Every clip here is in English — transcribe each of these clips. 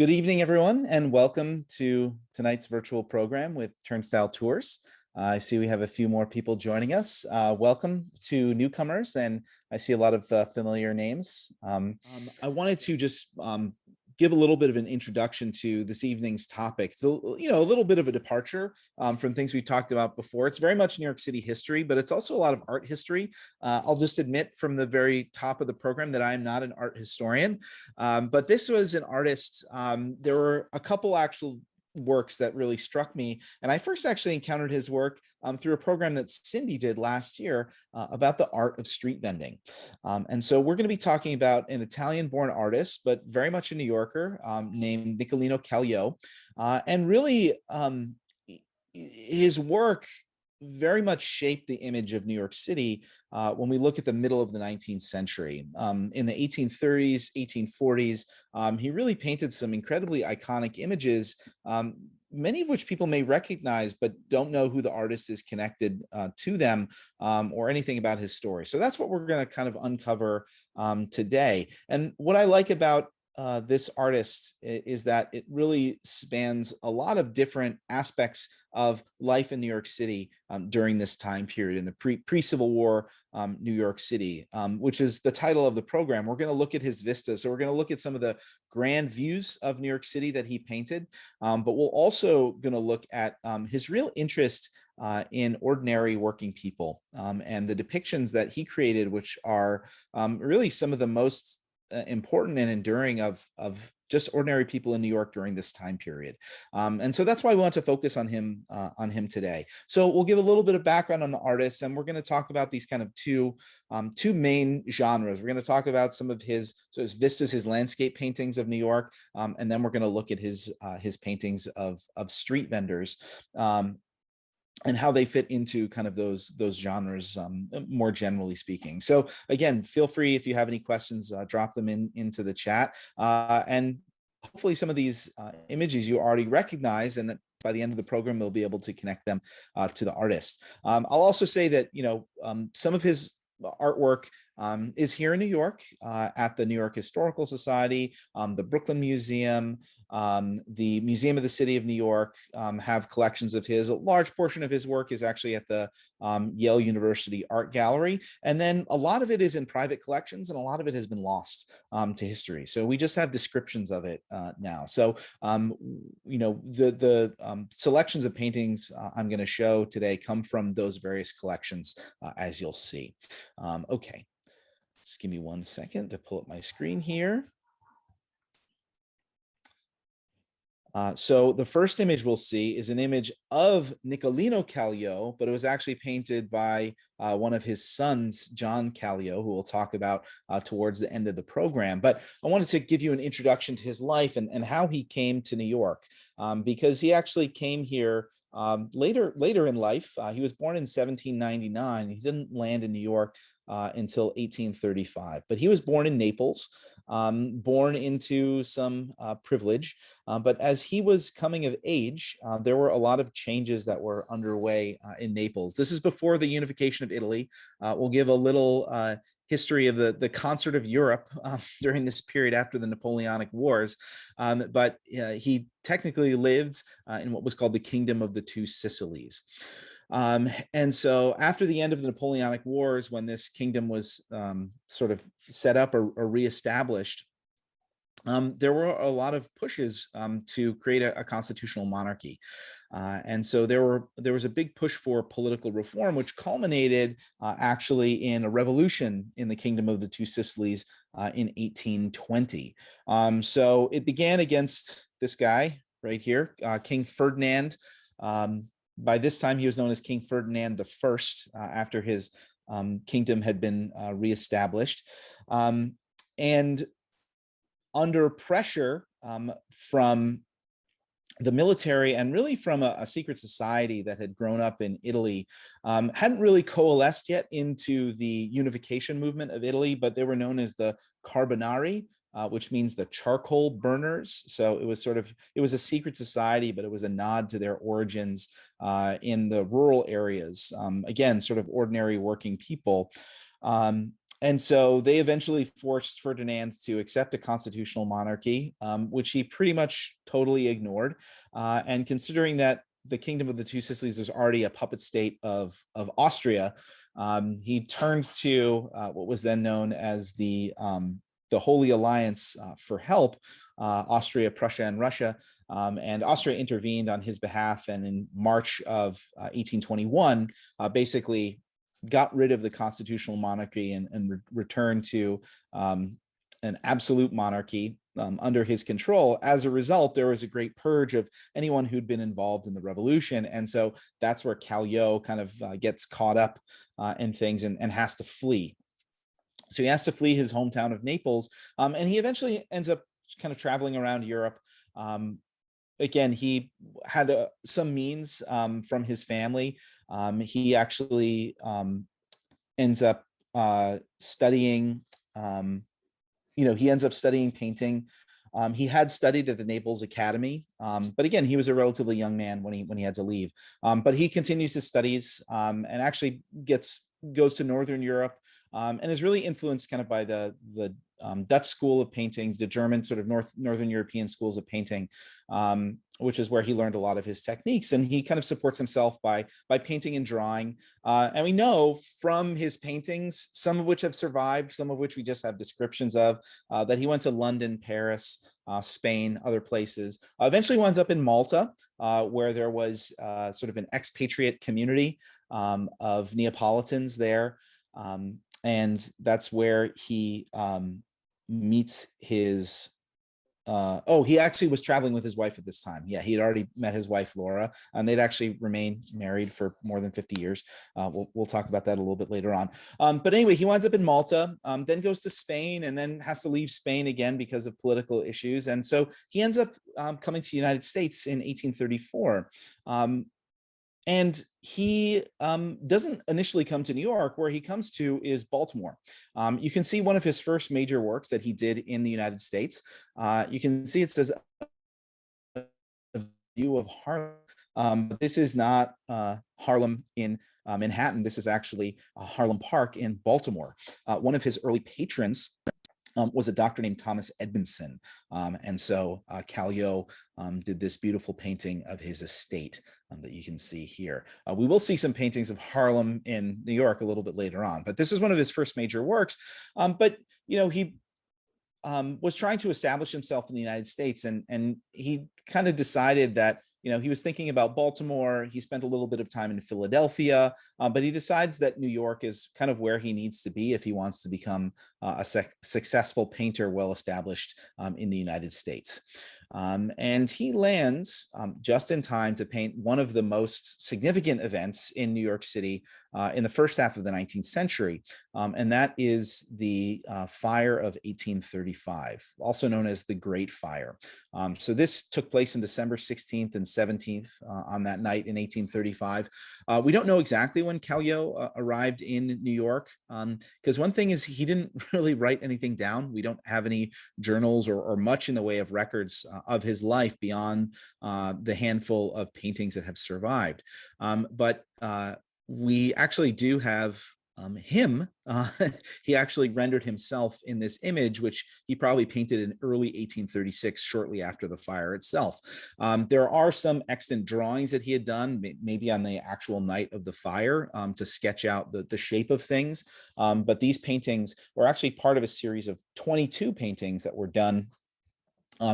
Good evening, everyone, and welcome to tonight's virtual program with Turnstile Tours. I see we have a few more people joining us. Welcome to newcomers, and I see a lot of familiar names. I wanted to just give a little bit of an introduction to this evening's topic. It's a little bit of a departure from things we've talked about before. It's very much New York City history, but it's also a lot of art history. I'll just admit from the very top of the program that I'm not an art historian, but this was an artist. There were a couple actual works that really struck me. And I first actually encountered his work through a program that Cindy did last year about the art of street vending. And so we're going to be talking about an Italian-born artist, but very much a New Yorker named Nicolino Calyo. And really, his work very much shaped the image of New York City when we look at the middle of the 19th century. In the 1830s, 1840s, he really painted some incredibly iconic images, many of which people may recognize, but don't know who the artist is connected to them or anything about his story. So that's what we're going to kind of uncover today. And what I like about this artist is that it really spans a lot of different aspects of life in New York City during this time period in the pre-Civil War New York City, which is the title of the program. We're going to look at his vistas. So we're going to look at some of the grand views of New York City that he painted, but we'll also going to look at his real interest in ordinary working people and the depictions that he created, which are really some of the most important and enduring of just ordinary people in New York during this time period. And so that's why we want to focus on him today. So we'll give a little bit of background on the artist, and we're going to talk about these kind of two main genres. We're going to talk about some of his vistas, his landscape paintings of New York, and then we're going to look at his paintings of street vendors. And how they fit into kind of those genres, more generally speaking. So again, feel free if you have any questions, drop them into the chat. And hopefully some of these images you already recognize, and that by the end of the program, they'll be able to connect them to the artist. I'll also say that, some of his artwork is here in New York at the New York Historical Society, the Brooklyn Museum, the Museum of the City of New York have collections of his. A large portion of his work is actually at the Yale University Art Gallery. And then a lot of it is in private collections, and a lot of it has been lost to history. So we just have descriptions of it now. So, the selections of paintings I'm going to show today come from those various collections, as you'll see. Okay. Just give me 1 second to pull up my screen here. So the first image we'll see is an image of Nicolino Calyo, but it was actually painted by one of his sons, John Calyo, who we'll talk about towards the end of the program. But I wanted to give you an introduction to his life and how he came to New York, because he actually came here later in life. He was born in 1799. He didn't land in New York until 1835, but he was born in Naples, born into some privilege. But as he was coming of age, there were a lot of changes that were underway in Naples. This is before the unification of Italy. We'll give a little history of the concert of Europe during this period after the Napoleonic Wars. But he technically lived in what was called the Kingdom of the Two Sicilies. And so after the end of the Napoleonic Wars, when this kingdom was sort of set up or reestablished, there were a lot of pushes to create a constitutional monarchy. And so there was a big push for political reform, which culminated actually in a revolution in the Kingdom of the Two Sicilies in 1820. So it began against this guy right here, King Ferdinand. By this time, he was known as King Ferdinand I after his kingdom had been reestablished. And under pressure from the military and really from a secret society that had grown up in Italy, hadn't really coalesced yet into the unification movement of Italy, but they were known as the Carbonari, which means the charcoal burners. So it was a secret society, but it was a nod to their origins in the rural areas. Again, sort of ordinary working people. And so they eventually forced Ferdinand to accept a constitutional monarchy, which he pretty much totally ignored. And considering that the Kingdom of the Two Sicilies was already a puppet state of Austria, he turned to what was then known as the Holy Alliance for help, Austria, Prussia, and Russia. And Austria intervened on his behalf, and in March of 1821, basically got rid of the constitutional monarchy and returned to an absolute monarchy under his control. As a result, there was a great purge of anyone who'd been involved in the revolution. And so that's where Calyo kind of gets caught up in things and has to flee. So he has to flee his hometown of Naples, and he eventually ends up kind of traveling around Europe. Again, he had some means from his family. He actually ends up studying, he ends up studying painting. He had studied at the Naples Academy, but again, he was a relatively young man when he had to leave. But he continues his studies and actually goes to Northern Europe, and is really influenced kind of by the Dutch school of painting, the German sort of Northern European schools of painting, which is where he learned a lot of his techniques. And he kind of supports himself by painting and drawing. And we know from his paintings, some of which have survived, some of which we just have descriptions of, that he went to London, Paris, Spain, other places. Eventually winds up in Malta, where there was sort of an expatriate community of Neapolitans there. And that's where he meets his, he actually was traveling with his wife at this time. Yeah, he had already met his wife, Laura, and they'd actually remained married for more than 50 years. We'll talk about that a little bit later on. But anyway, he winds up in Malta, then goes to Spain, and then has to leave Spain again because of political issues. And so he ends up coming to the United States in 1834. And he doesn't initially come to New York. Where he comes to is Baltimore. You can see one of his first major works that he did in the United States. You can see it says a view of Harlem. But this is not Harlem in Manhattan. This is actually Harlem Park in Baltimore. One of his early patrons was a doctor named Thomas Edmondson. And so Calyo did this beautiful painting of his estate that you can see here. We will see some paintings of Harlem in New York a little bit later on, but this is one of his first major works. But, he was trying to establish himself in the United States, and he kind of decided that he was thinking about Baltimore. He spent a little bit of time in Philadelphia, but he decides that New York is kind of where he needs to be if he wants to become a successful painter, well established in the United States. And he lands just in time to paint one of the most significant events in New York City in the first half of the 19th century, and that is the fire of 1835, also known as the Great Fire. So this took place in December 16th and 17th on that night in 1835. We don't know exactly when Calyo arrived in New York, because one thing is he didn't really write anything down. We don't have any journals or much in the way of records of his life beyond the handful of paintings that have survived. But we actually do have him. He actually rendered himself in this image, which he probably painted in early 1836, shortly after the fire itself. There are some extant drawings that he had done, maybe on the actual night of the fire, to sketch out the shape of things. But these paintings were actually part of a series of 22 paintings that were done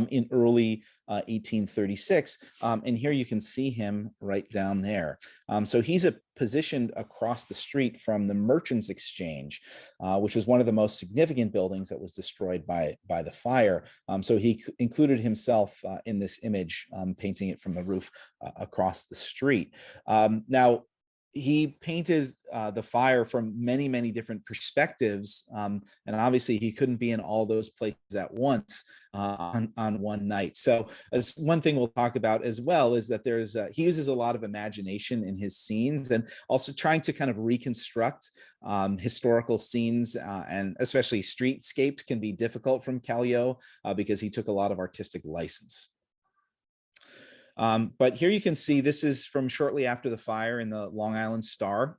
in early 1836. And here you can see him right down there. So he's positioned across the street from the Merchants Exchange, which was one of the most significant buildings that was destroyed by the fire. So he included himself in this image, painting it from the roof across the street. Now, he painted the fire from many, many different perspectives. And obviously he couldn't be in all those places at once on one night. So as one thing we'll talk about as well is that he uses a lot of imagination in his scenes, and also trying to kind of reconstruct historical scenes, and especially streetscapes can be difficult from Calyo because he took a lot of artistic license. But here you can see this is from shortly after the fire in the Long Island Star.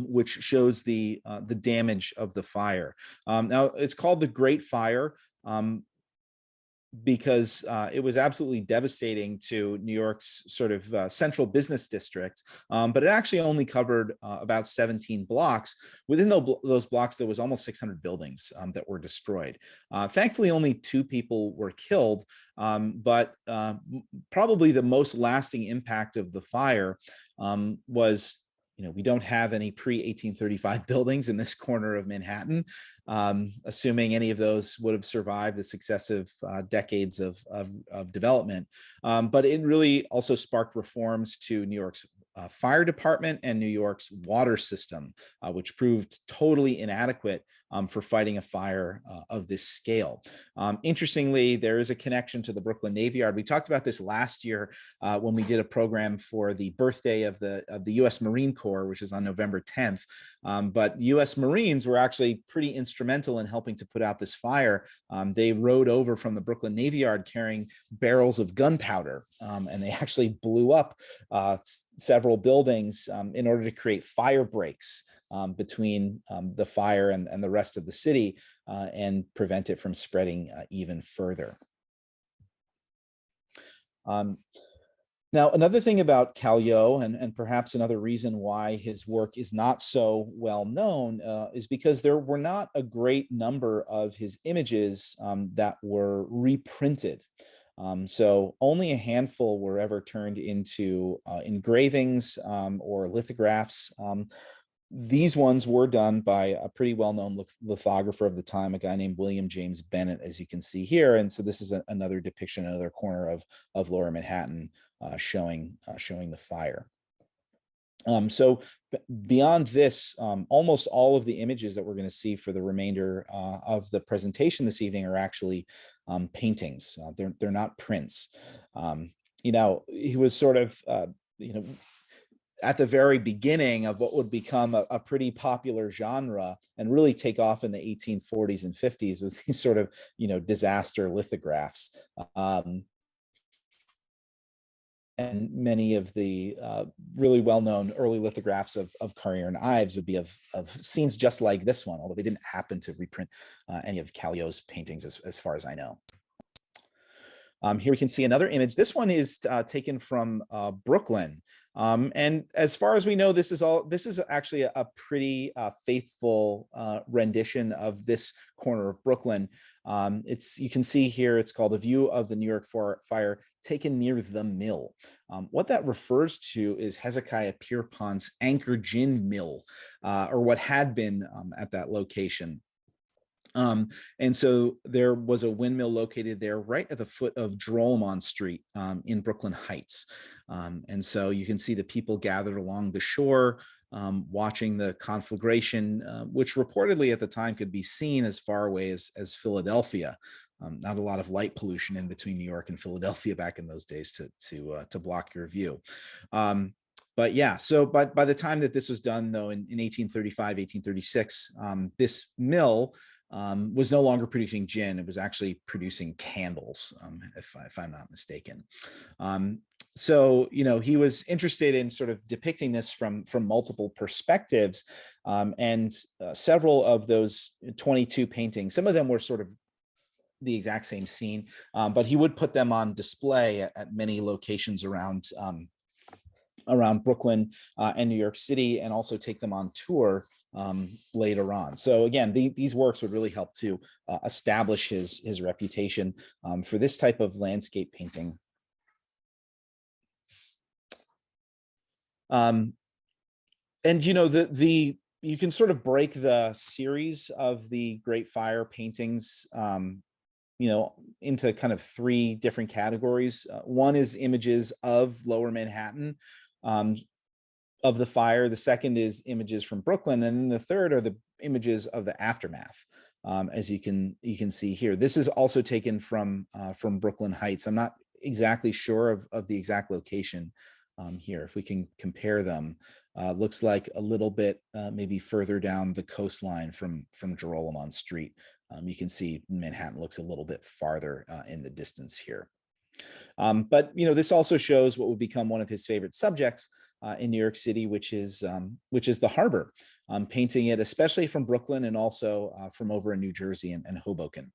which shows the damage of the fire. Now, it's called the Great Fire because it was absolutely devastating to New York's sort of central business districts, but it actually only covered about 17 blocks. Within those blocks, there was almost 600 buildings that were destroyed. Thankfully, only 2 people were killed, but probably the most lasting impact of the fire was, we don't have any pre-1835 buildings in this corner of Manhattan, assuming any of those would have survived the successive decades of development. But it really also sparked reforms to New York's fire department and New York's water system, which proved totally inadequate for fighting a fire of this scale. Interestingly, there is a connection to the Brooklyn Navy Yard. We talked about this last year when we did a program for the birthday of the U.S. Marine Corps, which is on November 10th. But U.S. Marines were actually pretty instrumental in helping to put out this fire. They rode over from the Brooklyn Navy Yard carrying barrels of gunpowder, and they actually blew up several buildings in order to create fire breaks between the fire and the rest of the city and prevent it from spreading even further. Now, another thing about Calyo, and perhaps another reason why his work is not so well known, is because there were not a great number of his images that were reprinted. So only a handful were ever turned into engravings or lithographs. These ones were done by a pretty well-known lithographer of the time, a guy named William James Bennett, as you can see here. And so this is another depiction, another corner of Lower Manhattan showing the fire. So beyond this, almost all of the images that we're going to see for the remainder of the presentation this evening are actually paintings. They're not prints. He was sort of, at the very beginning of what would become a pretty popular genre and really take off in the 1840s and 50s was these sort of, disaster lithographs. And many of the really well-known early lithographs of Currier and Ives would be of scenes just like this one, although they didn't happen to reprint any of Calyo's paintings as far as I know. Here we can see another image. This one is taken from Brooklyn. And as far as we know, this is actually a pretty faithful rendition of this corner of Brooklyn. You can see here, it's called A View of the New York Fire Taken Near the Mill. What that refers to is Hezekiah Pierpont's Anchor Gin Mill, or what had been at that location. And so there was a windmill located there right at the foot of Drolemont Street in Brooklyn Heights. And so you can see the people gathered along the shore watching the conflagration, which reportedly at the time could be seen as far away as Philadelphia. Not a lot of light pollution in between New York and Philadelphia back in those days to block your view. But yeah, so by the time that this was done, though, in 1835, 1836, this mill was no longer producing gin. It was actually producing candles, if I'm not mistaken. So, he was interested in sort of depicting this from multiple perspectives. And several of those 22 paintings, some of them were sort of the exact same scene, but he would put them on display at many locations around Brooklyn and New York City, and also take them on tour later on. So again, these works would really help to establish his reputation for this type of landscape painting. And you can sort of break the series of the Great Fire paintings into kind of 3 different categories. One is images of Lower Manhattan, of the fire. The second is images from Brooklyn, and then the third are the images of the aftermath. As you can see here, this is also taken from Brooklyn Heights. I'm not exactly sure of the exact location here. If we can compare them, looks like a little bit maybe further down the coastline from Drolemont Street. You can see Manhattan looks a little bit farther in the distance here. But this also shows what would become one of his favorite subjects in New York City, which is the harbor, painting it especially from Brooklyn and also from over in New Jersey and Hoboken.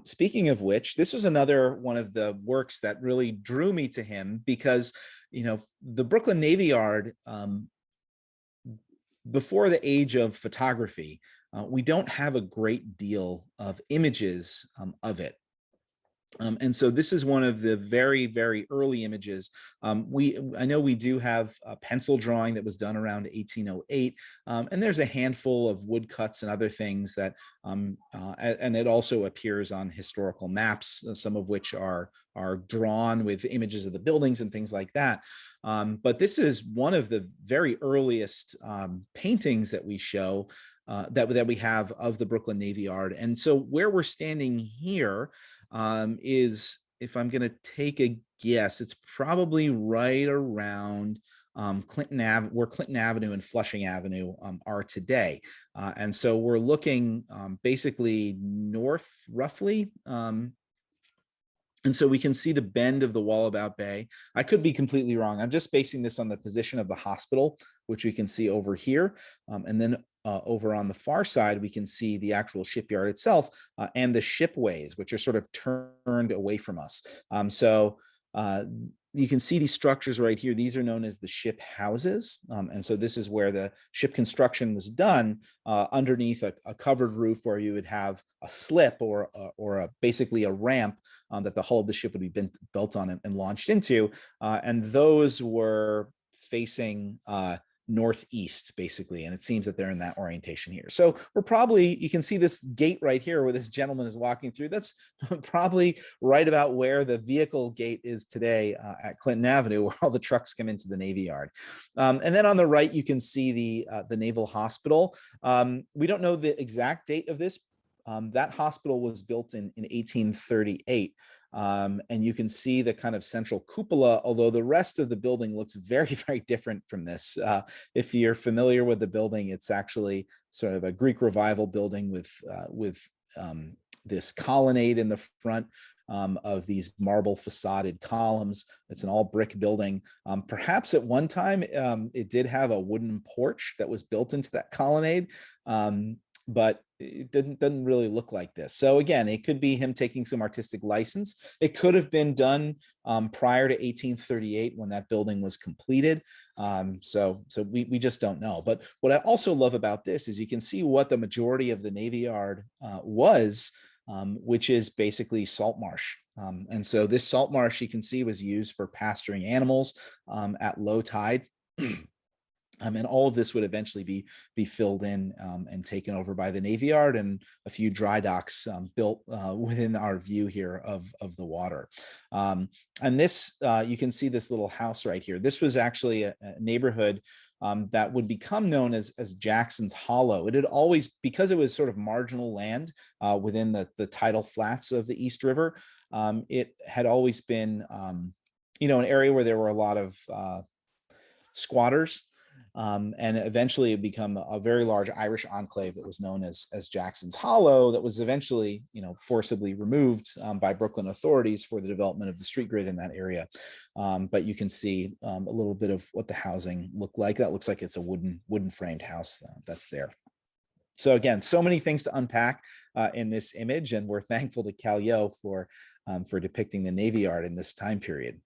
Speaking of which, this was another one of the works that really drew me to him because, the Brooklyn Navy Yard, before the age of photography, we don't have a great deal of images of it. And so this is one of the very, very early images. I know we do have a pencil drawing that was done around 1808, and there's a handful of woodcuts and other things that, and it also appears on historical maps, some of which are drawn with images of the buildings and things like that. But this is one of the very earliest paintings that we show that we have of the Brooklyn Navy Yard. And so where we're standing here is, if I'm going to take a guess, it's probably right around where Clinton Avenue and Flushing Avenue are today. And so we're looking basically north roughly. And so we can see the bend of the Wallabout Bay. I could be completely wrong. I'm just basing this on the position of the hospital, which we can see over here. And then over on the far side, we can see the actual shipyard itself and the shipways, which are sort of turned away from us. So you can see these structures right here. These are known as the ship houses. And so this is where the ship construction was done underneath a covered roof where you would have a slip or basically a ramp that the hull of the ship would be built on and launched into. And those were facing northeast, basically, and it seems that they're in that orientation here. So we're probably, you can see this gate right here where this gentleman is walking through. That's probably right about where the vehicle gate is today at Clinton Avenue, where all the trucks come into the Navy Yard. And then on the right, you can see the Naval Hospital. We don't know the exact date of this. That hospital was built in 1838. And you can see the kind of central cupola, although the rest of the building looks very, very different from this. If you're familiar with the building, it's actually sort of a Greek Revival building with this colonnade in the front of these marble facaded columns. It's an all brick building. Perhaps at one time it did have a wooden porch that was built into that colonnade. But it doesn't really look like this. So again, it could be him taking some artistic license. It could have been done prior to 1838 when that building was completed. So we just don't know. But what I also love about this is you can see what the majority of the Navy Yard was, which is basically salt marsh. And so this salt marsh, you can see, was used for pasturing animals at low tide. And all of this would eventually be filled in and taken over by the Navy Yard and a few dry docks built within our view here of the water. And this, you can see this little house right here. This was actually a neighborhood that would become known as Jackson's Hollow. It had always, because it was sort of marginal land within the tidal flats of the East River, it had always been, an area where there were a lot of squatters. And eventually it became a very large Irish enclave that was known as Jackson's Hollow, that was eventually, forcibly removed by Brooklyn authorities for the development of the street grid in that area. But you can see a little bit of what the housing looked like. That looks like it's a wooden framed house that's there. So again, so many things to unpack in this image, and we're thankful to Calyo for depicting the Navy Yard in this time period.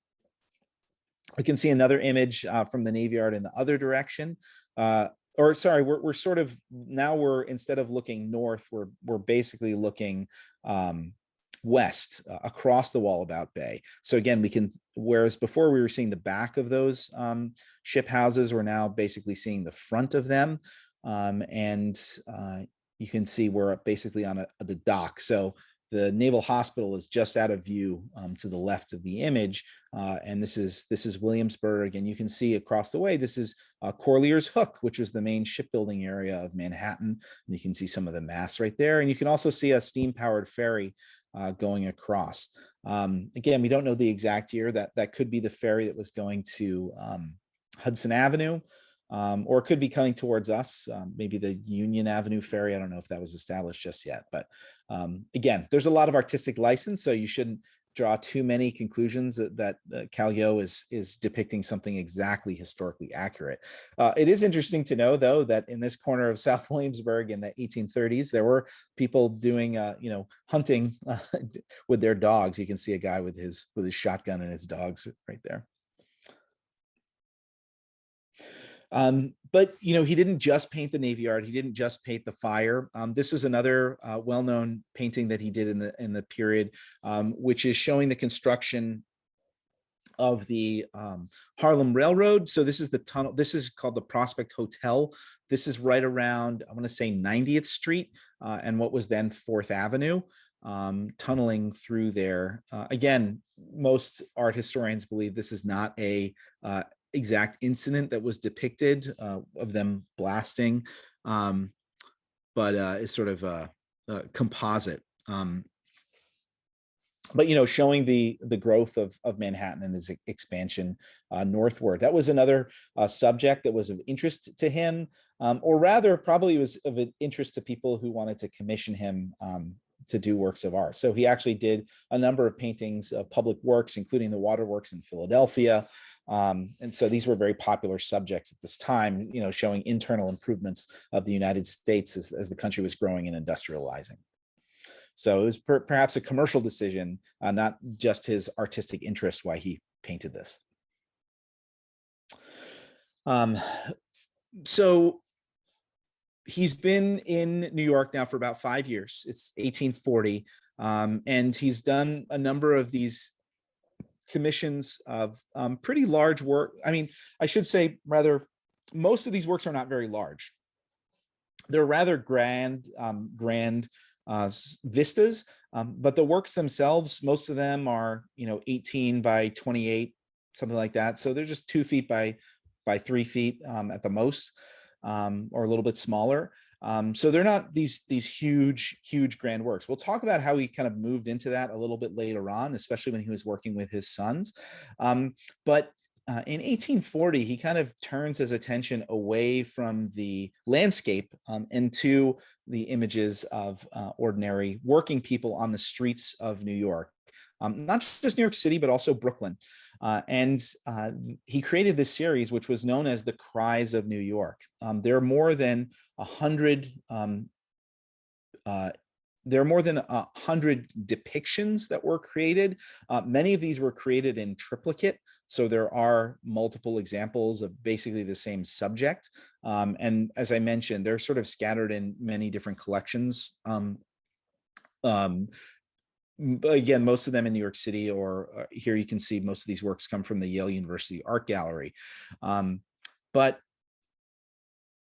We can see another image from the Navy Yard in the other direction. Or sorry, we're sort of, now we're, instead of looking north, we're basically looking west across the Wallabout Bay. So again, we can, whereas before we were seeing the back of those ship houses, we're now basically seeing the front of them. And you can see we're basically on a dock. So the Naval Hospital is just out of view to the left of the image. And this is Williamsburg. And you can see across the way, this is Corlear's Hook, which was the main shipbuilding area of Manhattan. And you can see some of the masts right there. And you can also see a steam-powered ferry going across. Again, we don't know the exact year. That could be the ferry that was going to Hudson Avenue. or it could be coming towards us, maybe the Union Avenue ferry. I don't know if that was established just yet, but again, there's a lot of artistic license, so you shouldn't draw too many conclusions that Calyo is depicting something exactly historically accurate. It is interesting to know, though, that in this corner of South Williamsburg in the 1830s, there were people doing, hunting with their dogs. You can see a guy with his shotgun and his dogs right there. But he didn't just paint the Navy Yard. He didn't just paint the fire. This is another well-known painting that he did in the period, which is showing the construction of the Harlem Railroad. So this is the tunnel. This is called the Prospect Hotel. This is right around, I want to say 90th Street and what was then 4th Avenue, tunneling through there. Again, most art historians believe this is not a exact incident that was depicted of them blasting, but it's sort of a composite. But showing the growth of Manhattan and its expansion northward. That was another subject that was of interest to him, or rather probably was of an interest to people who wanted to commission him to do works of art. So he actually did a number of paintings of public works, including the waterworks in Philadelphia. And so these were very popular subjects at this time, showing internal improvements of the United States as the country was growing and industrializing. So it was perhaps a commercial decision, not just his artistic interest, why he painted this. So he's been in New York now for about 5 years. It's 1840. And he's done a number of these commissions of pretty large work. I mean, I should say rather, most of these works are not very large. They're rather grand vistas, but the works themselves, most of them are 18 by 28, something like that. So they're just 2 feet by 3 feet at the most, or a little bit smaller. So they're not these huge grand works. We'll talk about how he kind of moved into that a little bit later on, especially when he was working with his sons. But in 1840, he kind of turns his attention away from the landscape into the images of ordinary working people on the streets of New York. Not just New York City, but also Brooklyn. And he created this series, which was known as the Cries of New York. There are more than 100 depictions that were created. Many of these were created in triplicate. So there are multiple examples of basically the same subject. And as I mentioned, they're sort of scattered in many different collections. But again, most of them in New York City, or here you can see most of these works come from the Yale University Art Gallery. But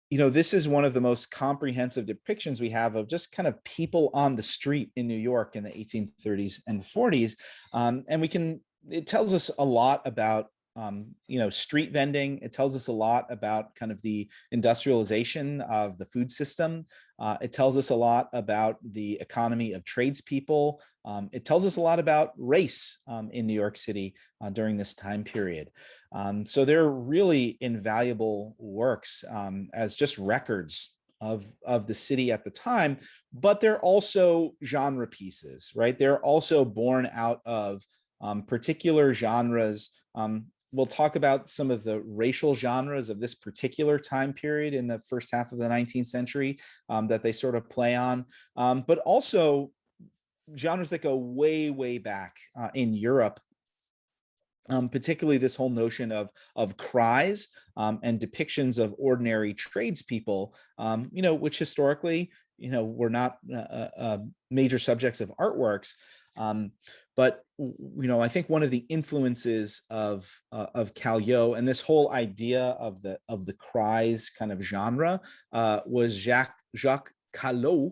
this is one of the most comprehensive depictions we have of just kind of people on the street in New York in the 1830s and 40s. And it tells us a lot about street vending. It tells us a lot about kind of the industrialization of the food system. It tells us a lot about the economy of tradespeople. It tells us a lot about race in New York City during this time period. So they're really invaluable works as just records of the city at the time, but they're also genre pieces, right? They're also born out of particular genres. We'll talk about some of the racial genres of this particular time period in the first half of the 19th century that they sort of play on, but also genres that go way back in Europe, particularly this whole notion of cries and depictions of ordinary tradespeople, which historically, were not major subjects of artworks. But I think one of the influences of Calyo and this whole idea of the cries kind of genre was Jacques Callot,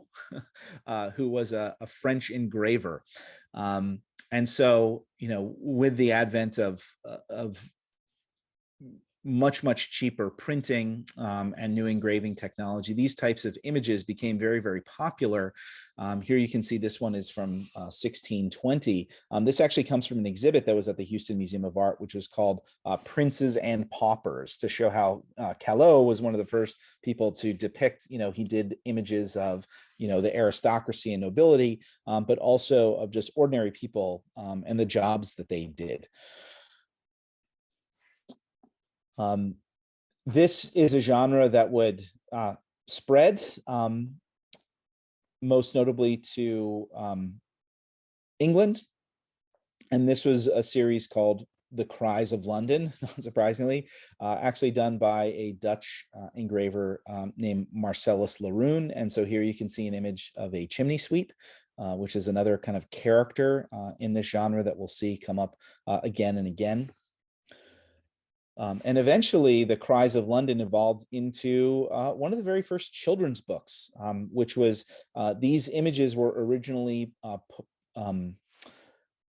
who was a French engraver. And so, with the advent of much cheaper printing and new engraving technology, these types of images became very popular. Here you can see this one is from 1620. This actually comes from an exhibit that was at the Houston Museum of Art, which was called Princes and Paupers, to show how Calyo was one of the first people to depict, he did images of, the aristocracy and nobility, but also of just ordinary people and the jobs that they did. This is a genre that would spread, most notably to England. And this was a series called The Cries of London, not surprisingly, actually done by a Dutch engraver named Marcellus Laroon. And so here you can see an image of a chimney sweep, which is another kind of character in this genre that we'll see come up again and again. And eventually the Cries of London evolved into one of the very first children's books, which was, these images were originally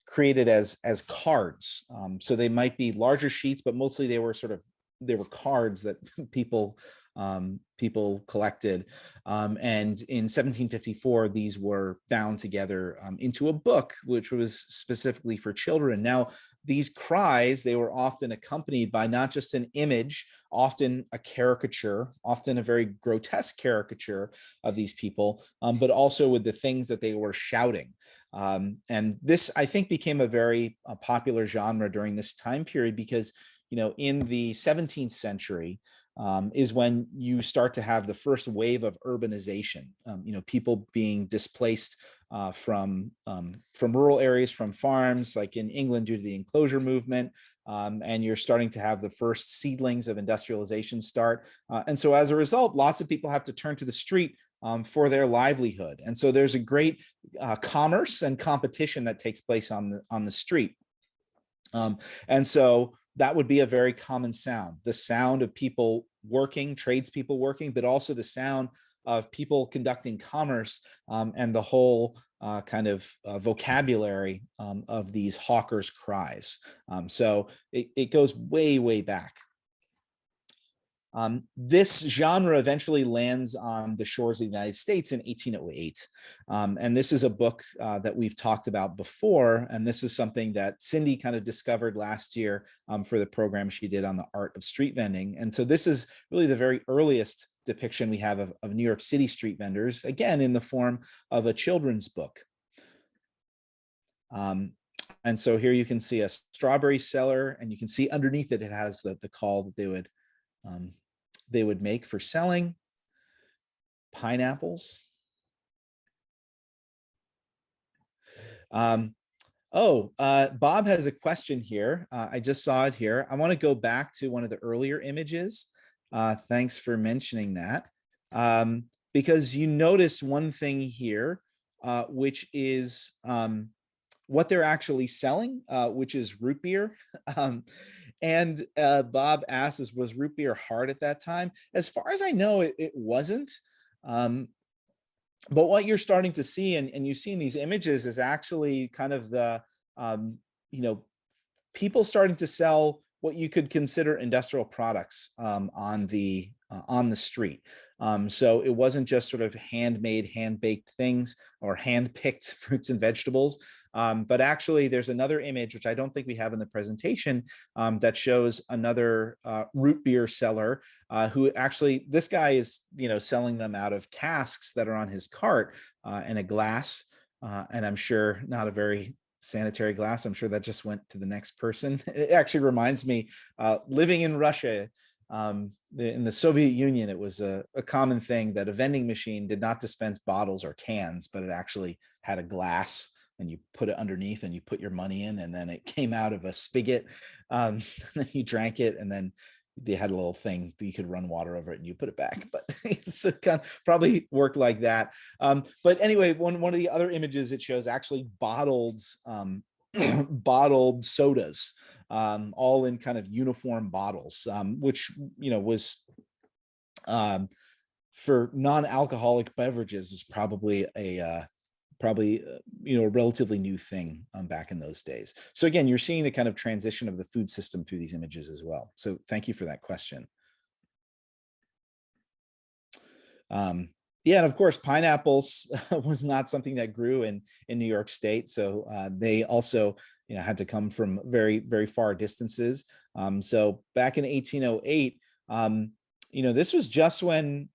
created as cards. So they might be larger sheets, but mostly they were cards that people collected. And in 1754, these were bound together into a book, which was specifically for children. Now, these cries, they were often accompanied by not just an image, often a caricature, often a very grotesque caricature of these people, but also with the things that they were shouting. And this, I think, became a very popular genre during this time period because, in the 17th century, is when you start to have the first wave of urbanization, people being displaced from rural areas, from farms, like in England due to the enclosure movement. And you're starting to have the first seedlings of industrialization start. And so as a result, lots of people have to turn to the street for their livelihood. And so there's a great commerce and competition that takes place on the street. And so that would be a very common sound, the sound of people working, tradespeople working, but also the sound of people conducting commerce and the whole kind of vocabulary of these hawkers' cries. So it goes way back. This genre eventually lands on the shores of the United States in 1808. And this is a book that we've talked about before. And this is something that Cindy kind of discovered last year for the program she did on the art of street vending. And so this is really the very earliest depiction we have of New York City street vendors, again, in the form of a children's book. And so here you can see a strawberry seller, and you can see underneath it, it has the call that they would make for selling pineapples. Bob has a question here. I just saw it here. I want to go back to one of the earlier images. Thanks for mentioning that. Because you notice one thing here, which is what they're actually selling, which is root beer. And Bob asks, was root beer hard at that time? As far as I know, it wasn't. But what you're starting to see, and you see in these images, is actually kind of the, people starting to sell what you could consider industrial products on the street. So it wasn't just sort of handmade, hand-baked things or hand-picked fruits and vegetables, but actually there's another image, which I don't think we have in the presentation, that shows another root beer seller who actually, this guy is, selling them out of casks that are on his cart and a glass, and I'm sure not a very sanitary glass. I'm sure that just went to the next person. It actually reminds me, living in Russia, in the Soviet Union, it was a common thing that a vending machine did not dispense bottles or cans, but it actually had a glass, and you put it underneath and you put your money in, and then it came out of a spigot. And then you drank it, and then they had a little thing that you could run water over it and you put it back. But it's kind of probably worked like that. But anyway, one of the other images, it shows actually bottled sodas, all in kind of uniform bottles, which was for non-alcoholic beverages is probably a probably a relatively new thing back in those days. So again, you're seeing the kind of transition of the food system through these images as well. So thank you for that question. Yeah, and of course, pineapples was not something that grew in New York State. So they also had to come from very, very far distances. So back in 1808, this was just when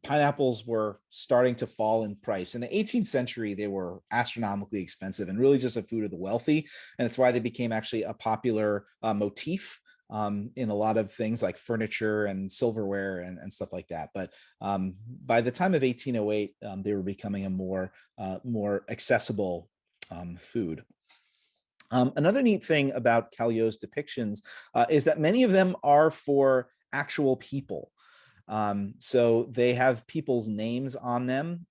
pineapples were starting to fall in price. In the 18th century, they were astronomically expensive and really just a food of the wealthy. And it's why they became actually a popular motif in a lot of things like furniture and silverware and stuff like that. But by the time of 1808, they were becoming a more accessible food. Another neat thing about Calyo's depictions is that many of them are for actual people. So they have people's names on them.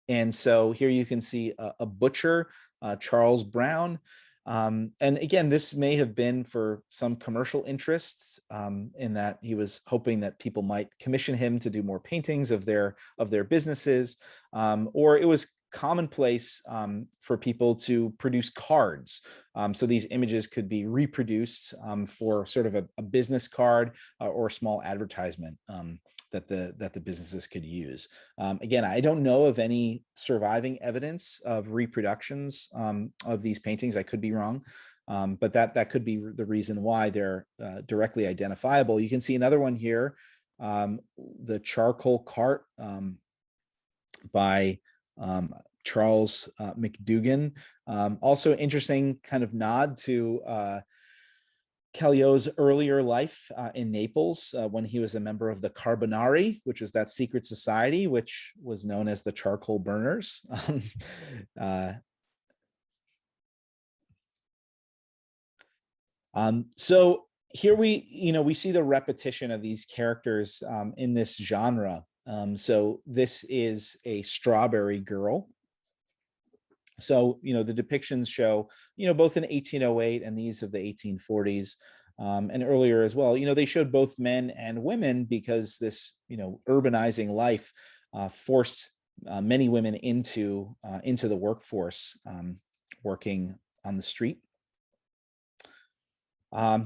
And so here you can see a butcher, Charles Brown. And again, this may have been for some commercial interests in that he was hoping that people might commission him to do more paintings of their businesses, or it was commonplace for people to produce cards. So these images could be reproduced for sort of a business card or a small advertisement that the businesses could use. Again, I don't know of any surviving evidence of reproductions of these paintings. I could be wrong, but that could be the reason why they're directly identifiable. You can see another one here, the charcoal cart by Charles McDougan. Also interesting kind of nod to Calyo's earlier life in Naples when he was a member of the Carbonari, which is that secret society, which was known as the charcoal burners. So here we see the repetition of these characters in this genre. So this is a strawberry girl. So, the depictions show, both in 1808 and these of the 1840s and earlier as well, they showed both men and women because this, urbanizing life forced many women into the workforce, working on the street.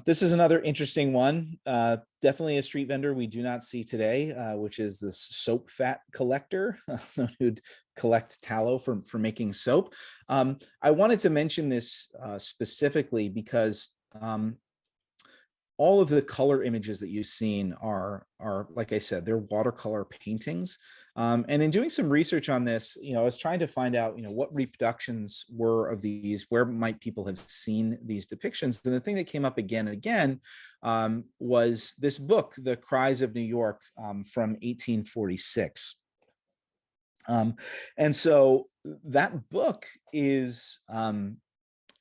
This is another interesting one. Definitely a street vendor we do not see today, which is this soap fat collector, someone who'd collect tallow for making soap. I wanted to mention this specifically because all of the color images that you've seen are, like I said, they're watercolor paintings. And in doing some research on this, I was trying to find out, what reproductions were of these, where might people have seen these depictions. And the thing that came up again and again was this book, The Cries of New York, from 1846. And so that book is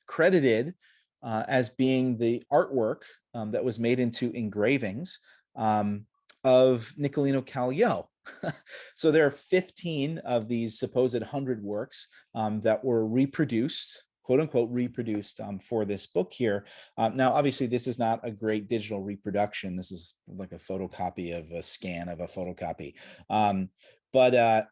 credited as being the artwork that was made into engravings of Nicolino Calyo. So there are 15 of these supposed 100 works that were reproduced, quote unquote, reproduced for this book here. Now, obviously, this is not a great digital reproduction. This is like a photocopy of a scan of a photocopy. But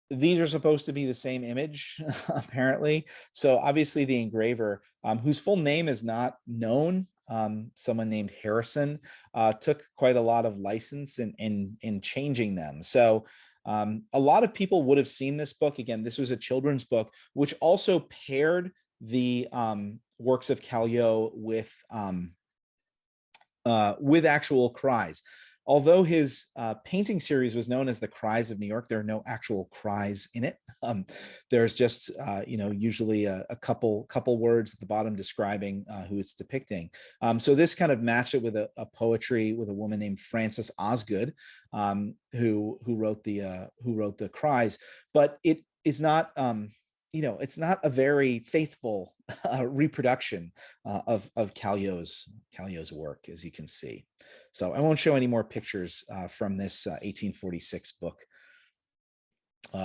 these are supposed to be the same image, apparently. So obviously the engraver, whose full name is not known, someone named Harrison, took quite a lot of license in changing them. So a lot of people would have seen this book. Again, this was a children's book, which also paired the works of Calyo with actual cries. Although his painting series was known as The Cries of New York, there are no actual cries in it. There's just, usually a couple words at the bottom describing who it's depicting. So this kind of matched it with a poetry with a woman named Frances Osgood, who wrote the cries. But it is not, it's not a very faithful reproduction of Calyo's work, as you can see. So I won't show any more pictures from this 1846 book,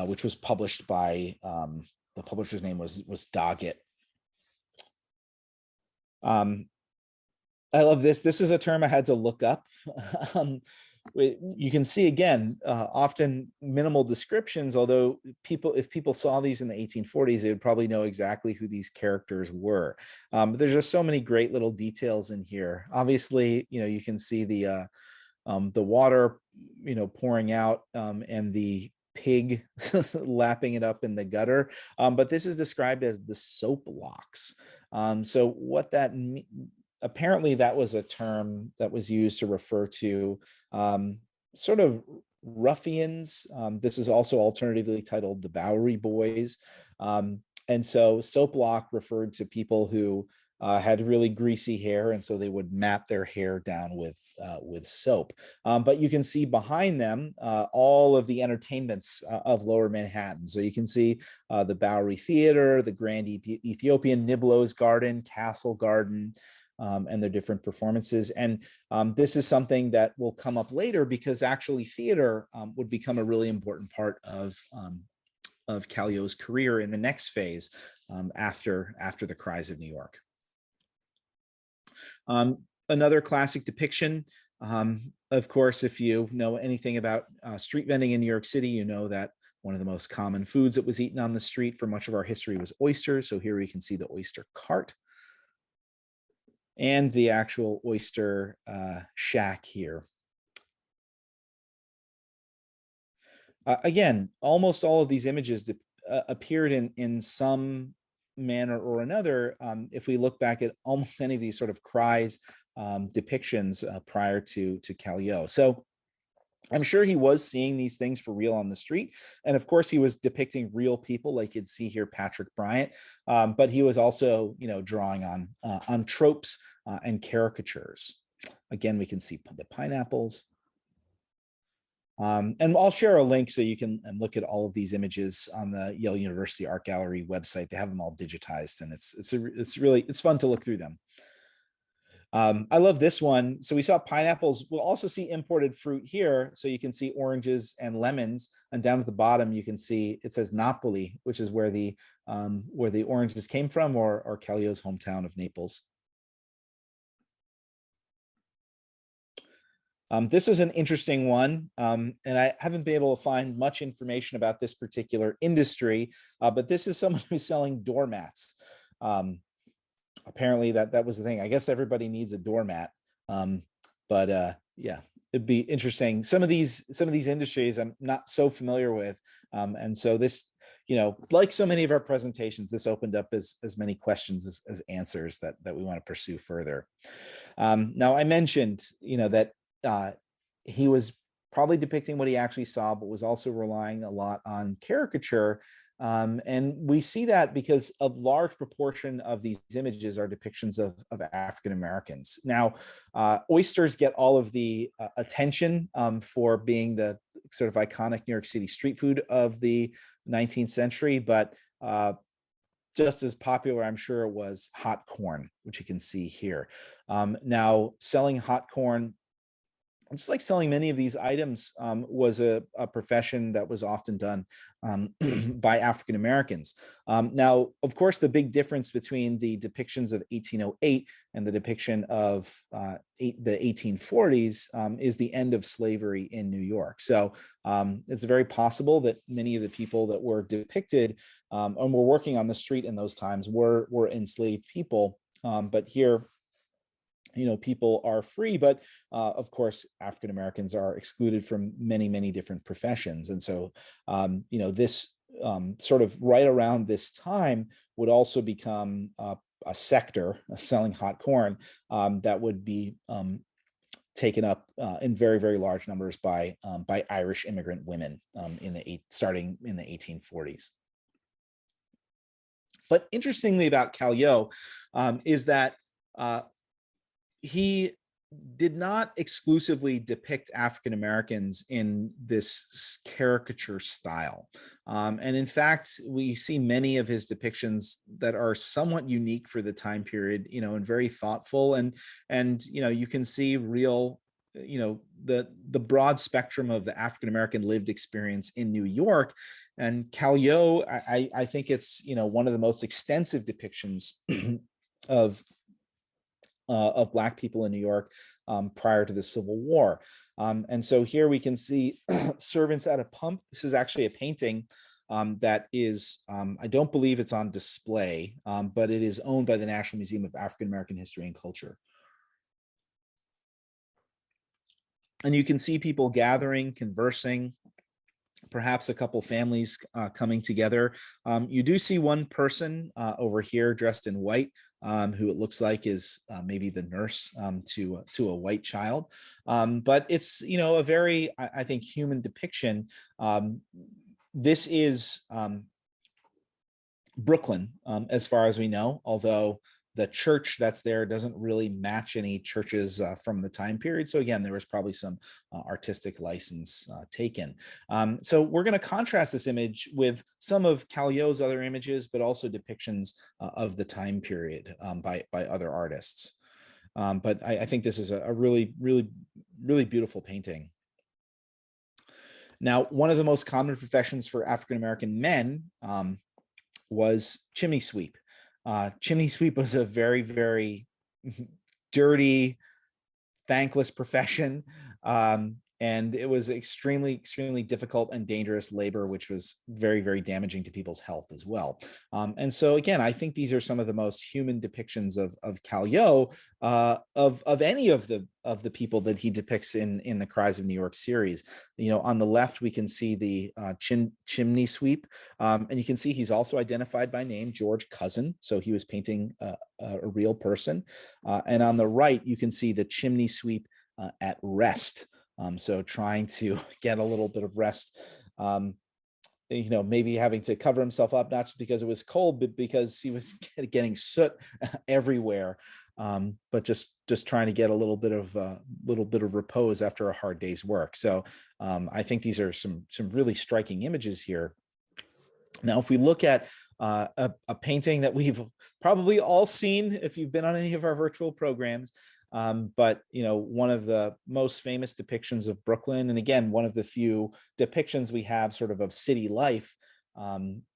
which was published by, the publisher's name was Doggett. I love this. This is a term I had to look up. you can see again, often minimal descriptions, although if people saw these in the 1840s, they would probably know exactly who these characters were. But there's just so many great little details in here. Obviously, you can see the water, pouring out, and the pig lapping it up in the gutter. But this is described as the soap locks. So what that apparently that was a term that was used to refer to sort of ruffians. This is also alternatively titled the Bowery Boys. And so soap lock referred to people who had really greasy hair, and so they would mat their hair down with soap. But you can see behind them all of the entertainments of Lower Manhattan. So you can see the Bowery Theater, the Grand Ethiopian, Niblo's Garden, Castle Garden, and their different performances. And this is something that will come up later, because actually theater would become a really important part of Calyo's career in the next phase, after the Cries of New York. Another classic depiction, of course, if you know anything about street vending in New York City, you know that one of the most common foods that was eaten on the street for much of our history was oysters. So here we can see the oyster cart and the actual oyster shack here. Again, almost all of these images appeared in some manner or another, if we look back at almost any of these sort of cries depictions prior to Calyo. So I'm sure he was seeing these things for real on the street. And of course, he was depicting real people, like you'd see here, Patrick Bryant. But he was also, drawing on tropes and caricatures. Again, we can see the pineapples. And I'll share a link so you can look at all of these images on the Yale University Art Gallery website. They have them all digitized, and it's fun to look through them. I love this one. So we saw pineapples. We'll also see imported fruit here. So you can see oranges and lemons, and down at the bottom you can see it says Napoli, which is where the oranges came from, or Calyo's hometown of Naples. This is an interesting one, and I haven't been able to find much information about this particular industry, but this is someone who's selling doormats. Apparently that was the thing. I guess everybody needs a doormat, but yeah, it'd be interesting. Some of these industries I'm not so familiar with, and so this, like so many of our presentations, this opened up as many questions as answers that we want to pursue further. Now, I mentioned, that he was probably depicting what he actually saw, but was also relying a lot on caricature. And we see that because a large proportion of these images are depictions of African Americans. Now, oysters get all of the attention for being the sort of iconic New York City street food of the 19th century, but just as popular, I'm sure, it was hot corn, which you can see here. Now, selling hot corn, just like selling many of these items, was a profession that was often done by African Americans. Now, of course, the big difference between the depictions of 1808 and the depiction of the 1840s is the end of slavery in New York. So it's very possible that many of the people that were depicted and were working on the street in those times were enslaved people. But here, people are free, but of course, African Americans are excluded from many, many different professions. And so, this sort of right around this time would also become a sector, selling hot corn, that would be taken up in very, very large numbers by Irish immigrant women starting in the 1840s. But interestingly about Calyo is that he did not exclusively depict African Americans in this caricature style. And in fact, we see many of his depictions that are somewhat unique for the time period, and very thoughtful. And you can see real, the broad spectrum of the African American lived experience in New York. And Calyo, I think it's, one of the most extensive depictions of of Black people in New York prior to the Civil War. And so here we can see servants at a pump. This is actually a painting that is, I don't believe it's on display, but it is owned by the National Museum of African American History and Culture. And you can see people gathering, conversing, perhaps a couple families coming together. You do see one person over here dressed in white, who it looks like is maybe the nurse to a white child. But it's, a very, I think, human depiction. This is Brooklyn, as far as we know, although the church that's there doesn't really match any churches from the time period. So again, there was probably some artistic license taken. So we're going to contrast this image with some of Calyo's other images, but also depictions of the time period by other artists. But I think this is a really, really, really beautiful painting. Now, one of the most common professions for African-American men was chimney sweep. Chimney sweep was a very, very dirty, thankless profession. And it was extremely, extremely difficult and dangerous labor, which was very, very damaging to people's health as well. And so again, I think these are some of the most human depictions of Calyo, of any of the people that he depicts in the Cries of New York series. On the left, we can see the chimney sweep, and you can see he's also identified by name, George Cousin. So he was painting a real person. And on the right, you can see the chimney sweep at rest. So trying to get a little bit of rest, maybe having to cover himself up, not just because it was cold, but because he was getting soot everywhere. But just trying to get a little bit of repose after a hard day's work. So I think these are some really striking images here. Now, if we look at a painting that we've probably all seen if you've been on any of our virtual programs, but one of the most famous depictions of Brooklyn, and again, one of the few depictions we have sort of city life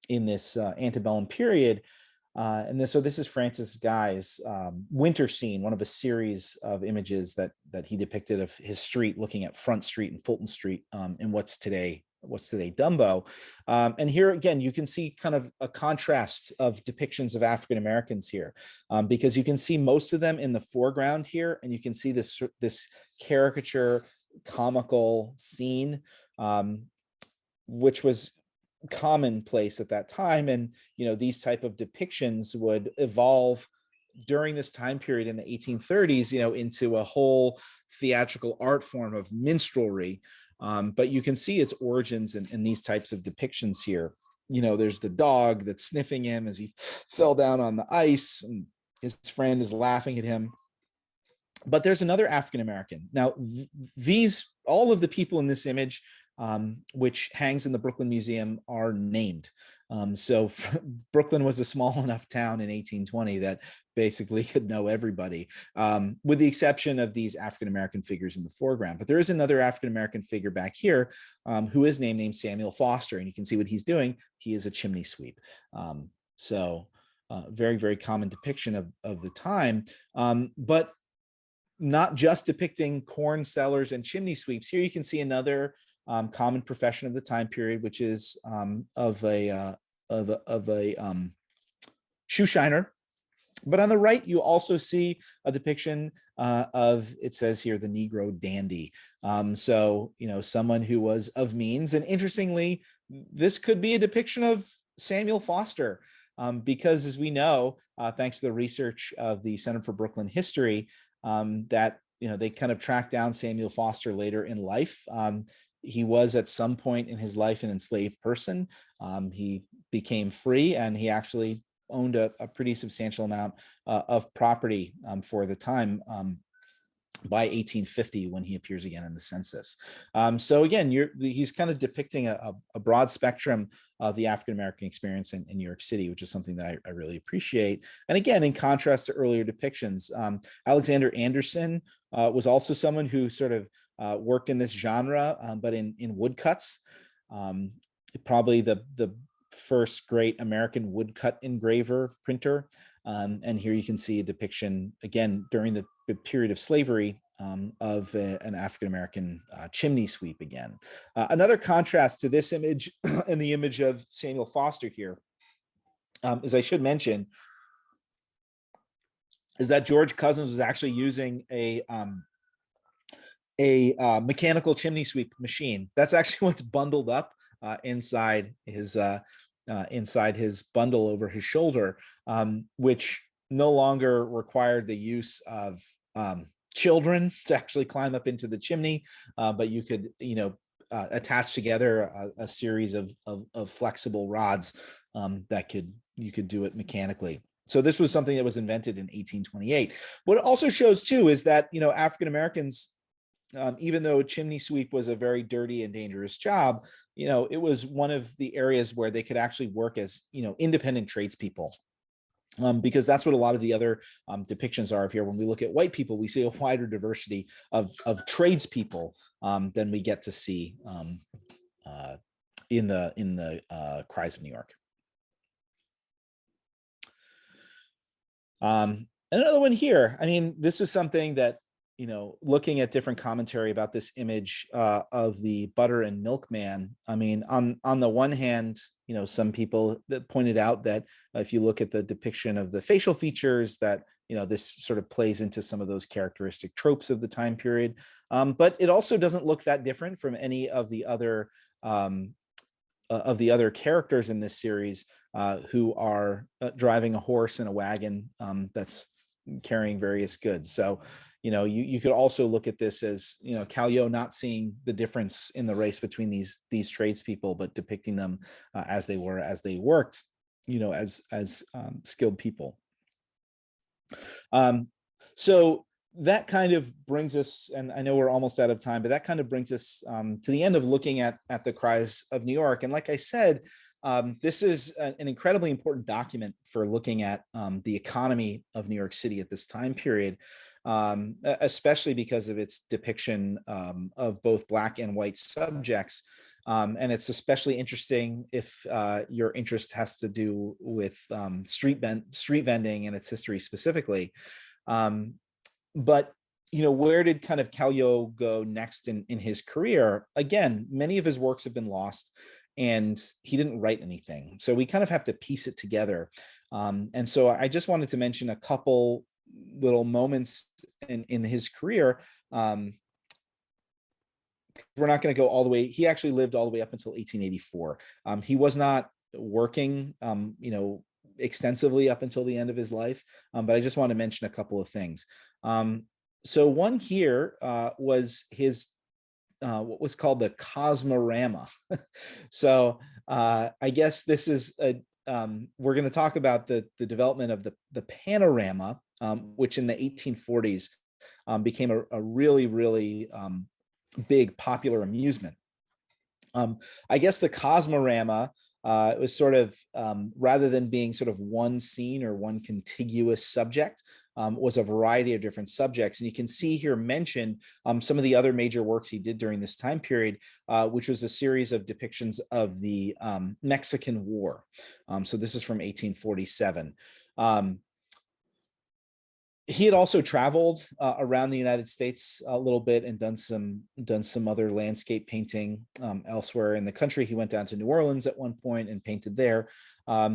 in this antebellum period. So this is Francis Guy's winter scene, one of a series of images that he depicted of his street, looking at Front Street and Fulton Street in what's today Dumbo. And here again, you can see kind of a contrast of depictions of African Americans here, because you can see most of them in the foreground here, and you can see this caricature, comical scene, which was commonplace at that time. And these type of depictions would evolve during this time period in the 1830s, into a whole theatrical art form of minstrelry. But you can see its origins in these types of depictions here. There's the dog that's sniffing him as he fell down on the ice, and his friend is laughing at him. But there's another African American. Now, all of the people in this image, which hangs in the Brooklyn Museum, are named. So Brooklyn was a small enough town in 1820 that basically could know everybody, with the exception of these African-American figures in the foreground. But there is another African-American figure back here who is named Samuel Foster, and you can see what he's doing. He is a chimney sweep. Very, very common depiction of the time, but not just depicting corn sellers and chimney sweeps. Here you can see another common profession of the time period, which is of a shoe shiner. But on the right, you also see a depiction of, it says here, the Negro dandy. So, someone who was of means. And interestingly, this could be a depiction of Samuel Foster, because as we know, thanks to the research of the Center for Brooklyn History, that, they kind of tracked down Samuel Foster later in life. He was at some point in his life an enslaved person. He became free, and he actually owned a pretty substantial amount of property for the time by 1850, when he appears again in the census. So again, he's kind of depicting a broad spectrum of the African-American experience in New York City, which is something that I really appreciate. And again, in contrast to earlier depictions, Alexander Anderson was also someone who sort of worked in this genre, but in woodcuts. Probably the first great American woodcut engraver printer. And here you can see a depiction, again, during the period of slavery, of an African-American chimney sweep again. Another contrast to this image and the image of Samuel Foster here, as I should mention, is that George Cousins was actually using a mechanical chimney sweep machine. That's actually what's bundled up inside his bundle over his shoulder, which no longer required the use of children to actually climb up into the chimney, but you could, attach together a series of flexible rods that you could do it mechanically. So this was something that was invented in 1828. What it also shows too is that, African Americans, even though chimney sweep was a very dirty and dangerous job, it was one of the areas where they could actually work as, independent tradespeople. Because that's what a lot of the other depictions are of here. When we look at white people, we see a wider diversity of tradespeople than we get to see in the Cries of New York. Another one here. I mean, this is something that, looking at different commentary about this image of the butter and milkman. I mean, on the one hand, some people that pointed out that if you look at the depiction of the facial features, that, this sort of plays into some of those characteristic tropes of the time period. But it also doesn't look that different from any of the other characters in this series who are driving a horse and a wagon that's carrying various goods. So, you could also look at this as, Calyo not seeing the difference in the race between these tradespeople, but depicting them as they were, as they worked, as skilled people. So that kind of brings us, and I know we're almost out of time, but that kind of brings us to the end of looking at the Cries of New York. And like I said, this is an incredibly important document for looking at the economy of New York City at this time period, especially because of its depiction of both Black and white subjects. And it's especially interesting if your interest has to do with street vending and its history specifically. But where did kind of Calyo go next in his career? Again, many of his works have been lost, and he didn't write anything. So we kind of have to piece it together. And so I just wanted to mention a couple little moments in his career. We're not going to go all the way. He actually lived all the way up until 1884. He was not working, extensively up until the end of his life. But I just want to mention a couple of things. So one here was his what was called the Cosmorama. So I guess this is we're going to talk about the development of the panorama, which in the 1840s became a really, really big popular amusement. I guess the Cosmorama it was sort of, rather than being sort of one scene or one contiguous subject, was a variety of different subjects. And you can see here mentioned some of the other major works he did during this time period, which was a series of depictions of the Mexican War. So this is from 1847. He had also traveled around the United States a little bit and done some other landscape painting elsewhere in the country. He went down to New Orleans at one point and painted there.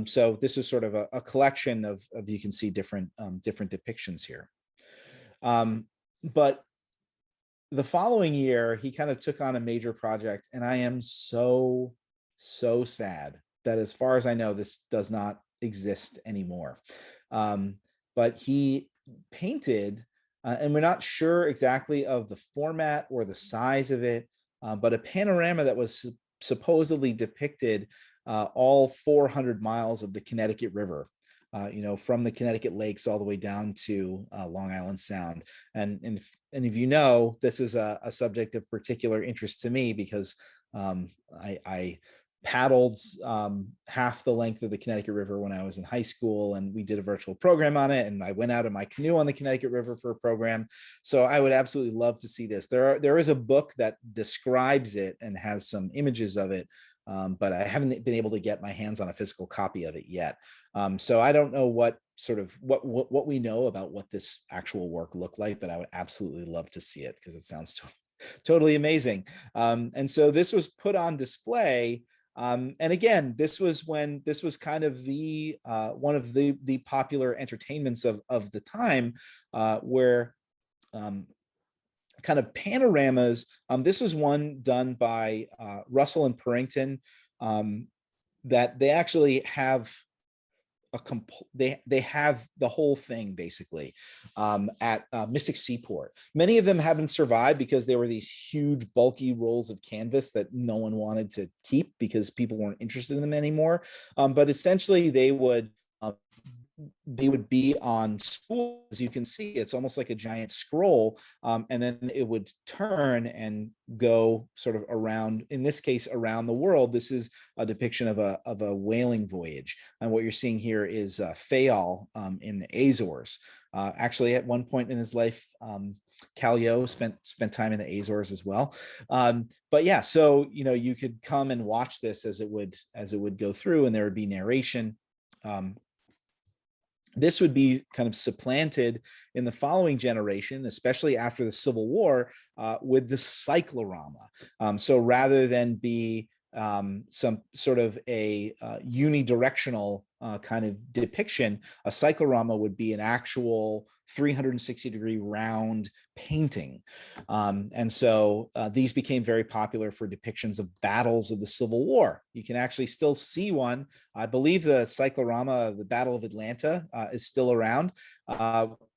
So this is sort of a collection of you can see different depictions here. But the following year, he kind of took on a major project, and I am so sad that, as far as I know, this does not exist anymore. But he painted, and we're not sure exactly of the format or the size of it, but a panorama that was supposedly depicted all 400 miles of the Connecticut River, from the Connecticut lakes all the way down to Long Island Sound. And if you know, this is a subject of particular interest to me because I paddled half the length of the Connecticut River when I was in high school, and we did a virtual program on it. And I went out in my canoe on the Connecticut River for a program. So I would absolutely love to see this. There is a book that describes it and has some images of it, but I haven't been able to get my hands on a physical copy of it yet. So I don't know what we know about what this actual work looked like, but I would absolutely love to see it because it sounds totally amazing. And so this was put on display. And again, this was kind of the one of the popular entertainments of the time, where kind of panoramas. This was one done by Russell and Purrington, that they actually have they have the whole thing basically at Mystic Seaport. Many of them haven't survived because they were these huge bulky rolls of canvas that no one wanted to keep because people weren't interested in them anymore. But essentially they would be on spool. As you can see, it's almost like a giant scroll, and then it would turn and go sort of around, in this case, around the world. This is a depiction of a whaling voyage. And what you're seeing here is Fayal in the Azores. Actually, at one point in his life, Calyo spent time in the Azores as well. But yeah, so you could come and watch this as it would go through, and there would be narration. This would be kind of supplanted in the following generation, especially after the Civil War, with the cyclorama. So rather than be some sort of a unidirectional kind of depiction, a cyclorama would be an actual 360-degree round painting. And so these became very popular for depictions of battles of the Civil War. You can actually still see one. I believe the cyclorama, the Battle of Atlanta, is still around.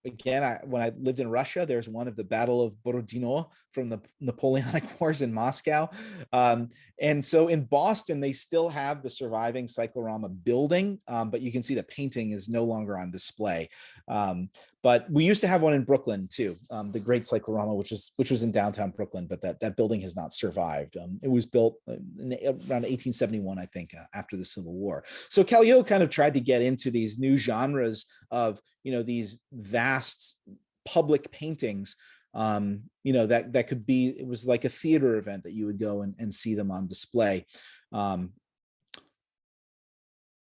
Again, when I lived in Russia, there's one of the Battle of Borodino from the Napoleonic Wars in Moscow. And so in Boston, they still have the surviving cyclorama building, but you can see the painting is no longer on display. But we used to have one in Brooklyn too, the Great Cyclorama, which was in downtown Brooklyn, but that building has not survived. It was built around 1871, I think, after the Civil War. So Calyo kind of tried to get into these new genres of these vast public paintings. That could be, it was like a theater event that you would go and see them on display.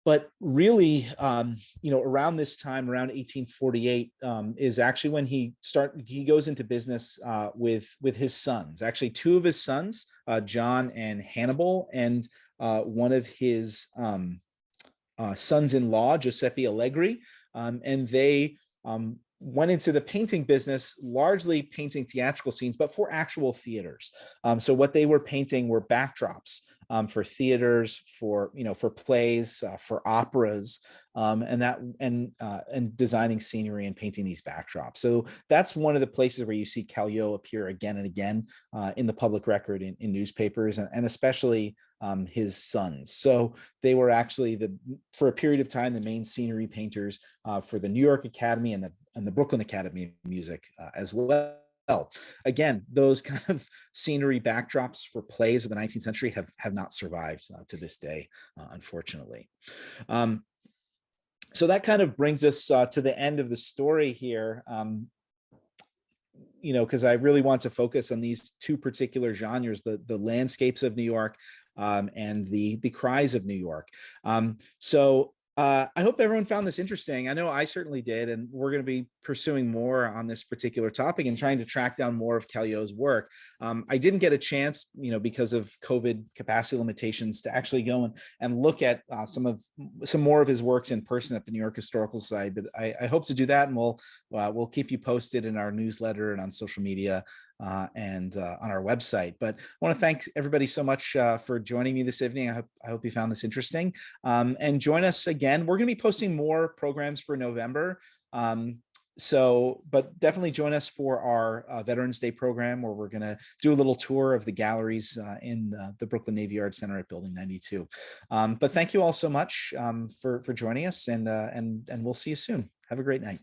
But really, around this time, around 1848, is actually when he goes into business with his sons. Actually, two of his sons, John and Hannibal, and one of his sons-in-law, Giuseppe Allegri, and they went into the painting business, largely painting theatrical scenes, but for actual theaters. So what they were painting were backdrops for theaters, for plays, for operas, and designing scenery and painting these backdrops. So that's one of the places where you see Calyo appear again and again in the public record, in newspapers, and especially his sons. So they were actually for a period of time, the main scenery painters for the New York Academy and the Brooklyn Academy of Music as well. Again, those kind of scenery backdrops for plays of the 19th century have not survived to this day, unfortunately. So that kind of brings us to the end of the story here. Because I really want to focus on these two particular genres, the landscapes of New York and the cries of New York. So I hope everyone found this interesting. I know I certainly did, and we're going to be pursuing more on this particular topic and trying to track down more of Calyo's work. I didn't get a chance, because of COVID capacity limitations, to actually go and look at some more of his works in person at the New York Historical Society. But I hope to do that, and we'll keep you posted in our newsletter and on social media and on our website. But I want to thank everybody so much for joining me this evening. I hope you found this interesting, and join us again. We're going to be posting more programs for November. But definitely join us for our Veterans Day program, where we're going to do a little tour of the galleries in the Brooklyn Navy Yard Center at Building 92. But thank you all so much for joining us, and we'll see you soon. Have a great night.